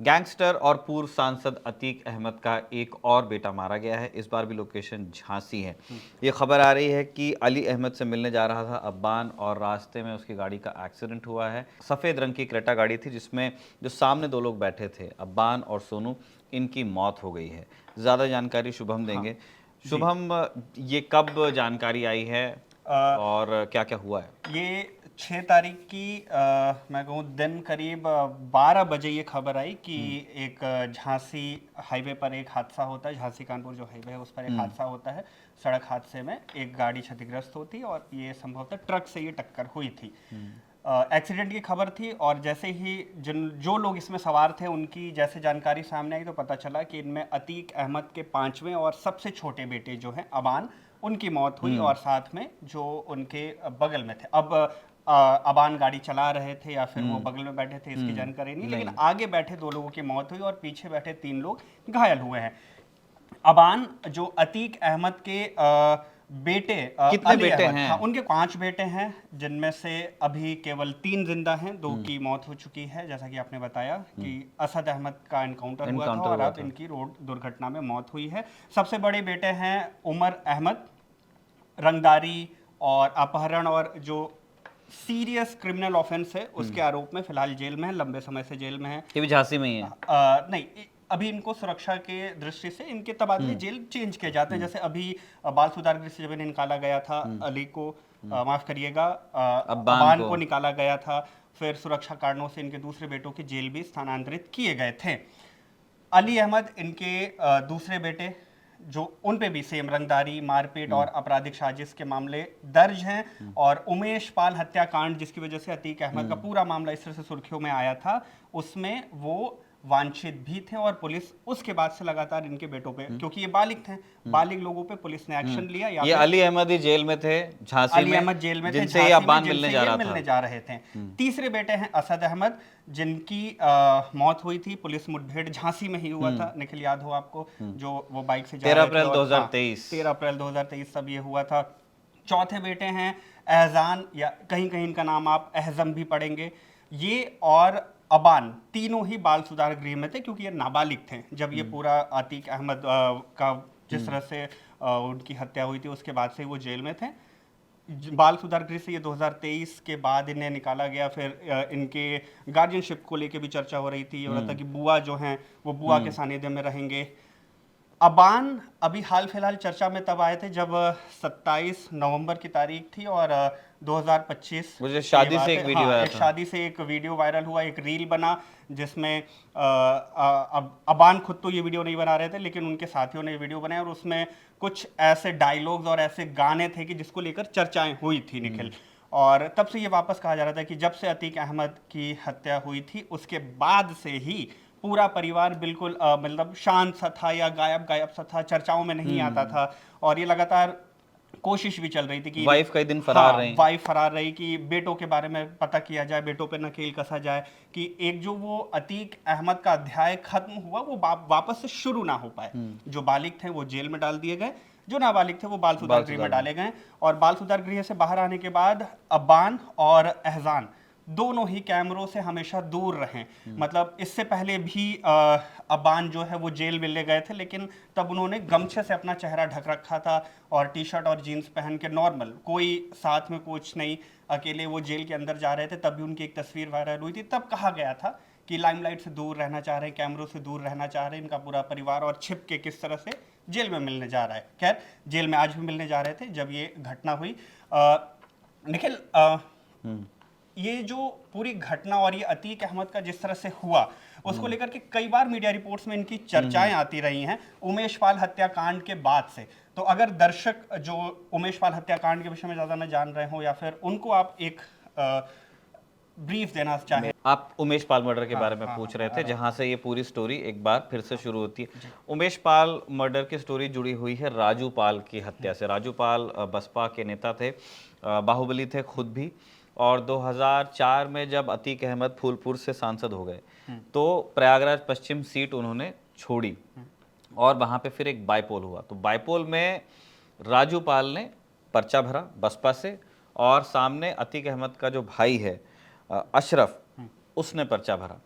Gangster और पूर्व सांसद अतीक अहमद का एक और बेटा मारा गया है। इस बार भी लोकेशन झांसी है। ये खबर आ रही है कि अली अहमद से मिलने जा रहा था अब्बान और रास्ते में उसकी गाड़ी का एक्सीडेंट हुआ है। सफ़ेद रंग की क्रेटा गाड़ी थी जिसमें जो सामने दो लोग बैठे थे अब्बान और सोनू, इनकी मौत हो गई है। ज़्यादा जानकारी शुभम देंगे। शुभम, ये कब जानकारी आई है और क्या क्या हुआ है? ये 6 तारीख की मैं कहूँ दिन करीब 12 बजे ये खबर आई कि एक झांसी हाईवे पर एक हादसा होता है। झांसी कानपुर जो हाईवे है उस पर एक हादसा होता है। सड़क हादसे में एक गाड़ी क्षतिग्रस्त होती है और ये संभवतः ट्रक से ये टक्कर हुई थी। एक्सीडेंट की खबर थी और जैसे ही जो लोग इसमें सवार थे उनकी जैसे जानकारी सामने आई तो पता चला कि इनमें अतीक अहमद के 5वें और सबसे छोटे बेटे जो हैं अबान, उनकी मौत हुई और साथ में जो उनके बगल में थे। अब अबान गाड़ी चला रहे थे या फिर वो बगल में बैठे थे इसकी जानकारी नहीं, लेकिन आगे बैठे 2 लोगों की मौत हुई और पीछे बैठे 3 लोग घायल हुए हैं। अबान जो अतीक अहमद के बेटे कितने अली बेटे अहमद, हैं? हाँ, उनके 5 बेटे हैं जिनमें से अभी केवल 3 जिंदा हैं, 2 की मौत हो चुकी है। जैसा कि आपने बताया कि असद अहमद का एनकाउंटर हुआ था और अब इनकी रोड दुर्घटना में मौत हुई है। सबसे बड़े बेटे हैं उमर अहमद, रंगदारी और अपहरण और जो सीरियस क्रिमिनल ऑफेंस है उसके आरोप में फिलहाल जेल में है, लंबे समय से जेल में है। ये भी झांसी में ही है? नहीं, अभी इनको सुरक्षा के दृष्टि से इनके तबादले जेल चेंज किए जाते हैं। जैसे अभी बाल सुधार गृह से जब इन्हें निकाला गया था, अली को माफ करिएगा, अबान को निकाला गया था। फिर सुरक्षा कारणों से इनके दूसरे बेटों के जेल भी स्थानांतरित किए गए थे। अली अहमद इनके दूसरे बेटे, जो उन पे भी सेम रंगदारी, मारपीट और आपराधिक साजिश के मामले दर्ज हैं। और उमेश पाल हत्याकांड जिसकी वजह से अतीक अहमद का पूरा मामला इस तरह से सुर्खियों में आया था, उसमें वो वांछित भी थे और पुलिस उसके बाद से लगातार इनके बेटों पे, क्योंकि ये बालिग थे, बालिग लोगों पे पुलिस ने एक्शन लिया। ये अली अहमद ही जेल में थे झांसी अली में, अहमद जेल में थे जिनसे ये झांसी में, अब्बान जिनसे मिलने ये जा रहा मिलने था। जा रहे थे। तीसरे बेटे हैं असद अहमद, जिनकी मौत हुई थी पुलिस मुठभेड़ झांसी में ही हुआ था। निखिल, याद हो आपको, जो वो बाइक से जा 13 रहे थे अप्रैल और 2023। 13 अप्रैल 2023 तब ये हुआ था। चौथे बेटे हैं एहजान, या कहीं कहीं इनका नाम आप एहजम भी पढ़ेंगे। ये और अबान तीनों ही बाल सुधार गृह में थे क्योंकि ये नाबालिग थे जब ये पूरा अतीक अहमद का जिस तरह से उनकी हत्या हुई थी उसके बाद से वो जेल में थे। बाल सुधार गृह से ये 2023 के बाद इन्हें निकाला गया। फिर इनके गार्जियनशिप को लेके भी चर्चा हो रही थी। ये हो रहा था कि बुआ जो हैं वो बुआ के सानिध्य में रहेंगे। अबान अभी हाल फिलहाल चर्चा में तब आए थे जब 27 नवंबर की तारीख थी और 2025 मुझे शादी से एक वीडियो आया एक था। शादी से एक वीडियो वायरल हुआ, एक रील बना जिसमें अबान खुद तो ये वीडियो नहीं बना रहे थे लेकिन उनके साथियों ने ये वीडियो बनाया और उसमें कुछ ऐसे डायलॉग्स और ऐसे गाने थे कि जिसको लेकर चर्चाएं हुई थी, निखिल। और तब से ये वापस कहा जा रहा था कि जब से अतीक अहमद की हत्या हुई थी उसके बाद से ही पूरा परिवार बिल्कुल मतलब शांत सा था या गायब गायब सा था, चर्चाओं में नहीं आता था। और ये लगातार कोशिश भी चल रही थी कि वाइफ कई दिन फरार रही। वाइफ फरार रही कि बेटों के बारे में पता किया जाए, बेटों पे नकेल कसा जाए कि एक जो वो अतीक अहमद का अध्याय खत्म हुआ वो वापस से शुरू ना हो पाए। जो बालिग थे वो जेल में डाल दिए गए, जो नाबालिग थे वो बाल सुधार गृह में डाले गए। और बाल सुधार गृह से बाहर आने के बाद अब्बान और एहजान दोनों ही कैमरों से हमेशा दूर रहें। मतलब इससे पहले भी अब्बान जो है वो जेल में ले गए थे लेकिन तब उन्होंने गमछे से अपना चेहरा ढक रखा था और टी शर्ट और जीन्स पहन के नॉर्मल, कोई साथ में कोच नहीं, अकेले वो जेल के अंदर जा रहे थे। तब भी उनकी एक तस्वीर वायरल हुई थी। तब कहा गया था कि लाइमलाइट से दूर रहना चाह रहे हैं, कैमरों से दूर रहना चाह रहे हैं इनका पूरा परिवार, और छिप के किस तरह से जेल में मिलने जा रहा है। खैर, जेल में आज भी मिलने जा रहे थे जब ये घटना हुई। निखिल, ये जो पूरी घटना और ये अतीक अहमद का जिस तरह से हुआ उसको लेकर के कई बार मीडिया रिपोर्ट्स में इनकी चर्चाएं आती रही हैं उमेश पाल हत्याकांड के बाद से। तो अगर दर्शक जो उमेश पाल हत्याकांड के विषय में ज़्यादा न जान रहे हो या फिर उनको आप एक ब्रीफ देना चाहें। आप उमेश पाल मर्डर के बारे में पूछ रहे थे, जहां से ये पूरी स्टोरी एक बार फिर से शुरू होती है। उमेश पाल मर्डर की स्टोरी जुड़ी हुई है राजू पाल की हत्या से। राजू पाल बसपा के नेता थे, बाहुबली थे खुद भी। और 2004 में जब अतीक अहमद फूलपुर से सांसद हो गए तो प्रयागराज पश्चिम सीट उन्होंने छोड़ी और वहाँ पे फिर एक बाईपोल हुआ। तो बाईपोल में राजू पाल ने पर्चा भरा बसपा से और सामने अतीक अहमद का जो भाई है अशरफ, उसने पर्चा भरा।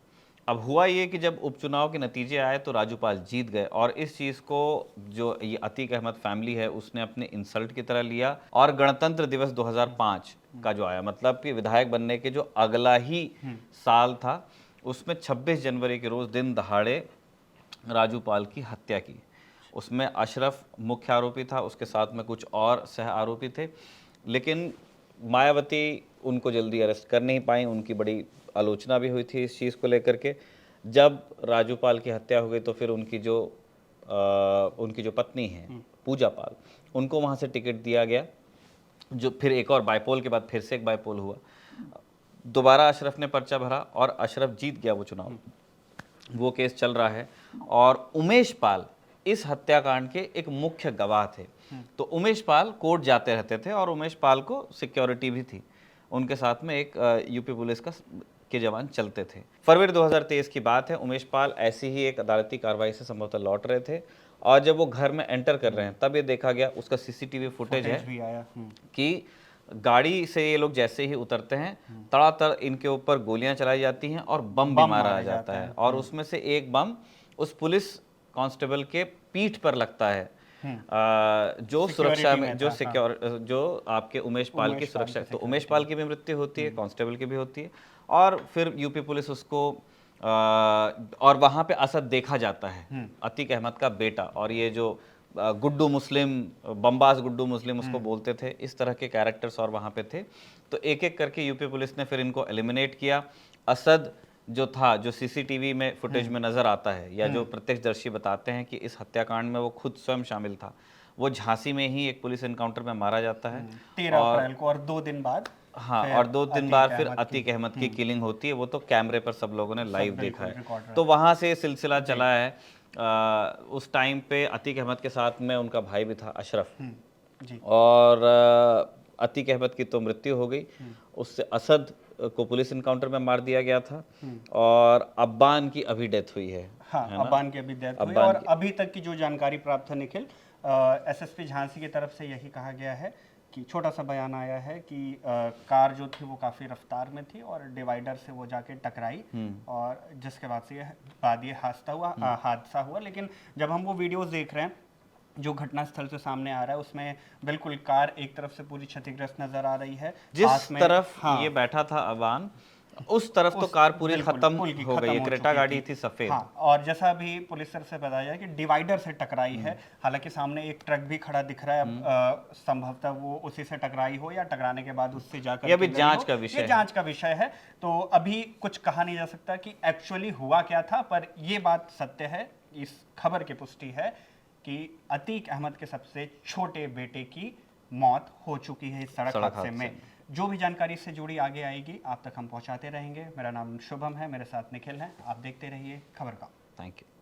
अब हुआ ये कि जब उपचुनाव के नतीजे आए तो राजूपाल जीत गए, और इस चीज़ को जो ये अतीक अहमद फैमिली है उसने अपने इंसल्ट की तरह लिया, और गणतंत्र दिवस 2005 का जो आया, मतलब कि विधायक बनने के जो अगला ही साल था, उसमें 26 जनवरी के रोज़ दिन दहाड़े राजूपाल की हत्या की। उसमें अशरफ मुख्य आरोपी था, उसके साथ में कुछ और सह आरोपी थे, लेकिन मायावती उनको जल्दी अरेस्ट कर नहीं पाई। उनकी बड़ी आलोचना भी हुई थी इस चीज़ को लेकर के। जब राजूपाल की हत्या हो गई तो फिर उनकी जो पत्नी है पूजा पाल, उनको वहाँ से टिकट दिया गया, जो फिर एक और बाईपोल के बाद फिर से एक बाईपोल हुआ। दोबारा अशरफ ने पर्चा भरा और अशरफ जीत गया वो चुनाव। वो केस चल रहा है, और उमेश पाल इस हत्याकांड के एक मुख्य गवाह थे। तो उमेश पाल कोर्ट जाते रहते थे, और उमेश पाल को सिक्योरिटी भी थी, उनके साथ में एक यूपी पुलिस के जवान चलते थे। फरवरी 2023 की बात है, उमेश पाल ऐसी ही एक अदालती कार्रवाई से संभवतः लौट रहे थे, और जब वो घर में एंटर कर रहे हैं तब ये देखा गया, उसका सीसीटीवी फुटेज है भी आया कि गाड़ी से ये लोग जैसे ही उतरते हैं तड़ातड़ इनके ऊपर गोलियां चलाई जाती हैं और बम भी मारा जाता है, और उसमें से एक बम उस पुलिस कांस्टेबल के पीठ पर लगता है, जो सुरक्षा में जो आपके उमेश पाल की सुरक्षा। तो उमेश पाल की भी मृत्यु होती है, कांस्टेबल की भी होती है, और फिर यूपी पुलिस उसको और वहाँ पे असद देखा जाता है, अतीक अहमद का बेटा, और ये जो गुड्डू मुस्लिम, बम्बास गुड्डू मुस्लिम उसको बोलते थे, इस तरह के कैरेक्टर्स और वहाँ पे थे। तो एक एक करके यूपी पुलिस ने फिर इनको एलिमिनेट किया। असद जो था, जो सीसीटीवी में फुटेज में नज़र आता है, या जो प्रत्यक्षदर्शी बताते हैं कि इस हत्याकांड में वो खुद स्वयं शामिल था, वो झांसी में ही एक पुलिस एनकाउंटर में मारा जाता है 13 अप्रैल को, और 2 दिन बाद और 2 दिन बाद फिर अतीक अहमद की किलिंग होती है। वो तो कैमरे पर सब लोगों ने लाइव देखा है। तो वहाँ से सिलसिला चला है। उस टाइम पे अतीक अहमद के साथ में उनका भाई भी था अशरफ, और अतीक अहमद की तो मृत्यु हो गई, उससे असद को पुलिस इनकाउंटर में मार दिया गया था, और अब्बान की अभी डेथ हुई है। हाँ, अब्बान की अभी डेथ हुई, और अभी तक की जो जानकारी प्राप्त है निखिल, एसएसपी झांसी की तरफ से यही कहा गया है कि छोटा सा बयान आया है कि कार जो थी वो काफ़ी रफ्तार में थी और डिवाइडर से वो जाके टकराई, और जिसके बाद से ये हादसा हुआ। लेकिन जब हम वो वीडियोस देख रहे हैं जो घटनास्थल से सामने आ रहा है, उसमें बिल्कुल कार एक तरफ से पूरी क्षतिग्रस्त नजर आ रही है, जिस तरफ ये बैठा था अबान, उस तरफ तो कार पूरी खत्म हो गई है, क्रेटा गाड़ी थी सफेद। हाँ, और जैसा भी पुलिस तरफ से बताया जाए कि डिवाइडर से टकराई है। हालांकि सामने एक ट्रक भी खड़ा दिख रहा है, संभवतः वो उसी से टकराई हो, या टकराने के बाद उससे जाकर ये अभी जांच का विषय है। जांच का विषय है, तो अभी कुछ कहा नहीं जा सकता कि एक्चुअली हुआ क्या था। पर ये बात सत्य है, इस खबर की पुष्टि है कि अतीक अहमद के सबसे छोटे बेटे की मौत हो चुकी है इस सड़क हादसे में। जो भी जानकारी से जुड़ी आगे आएगी आप तक हम पहुंचाते रहेंगे। मेरा नाम शुभम है, मेरे साथ निखिल है। आप देखते रहिए खबर का। Thank you.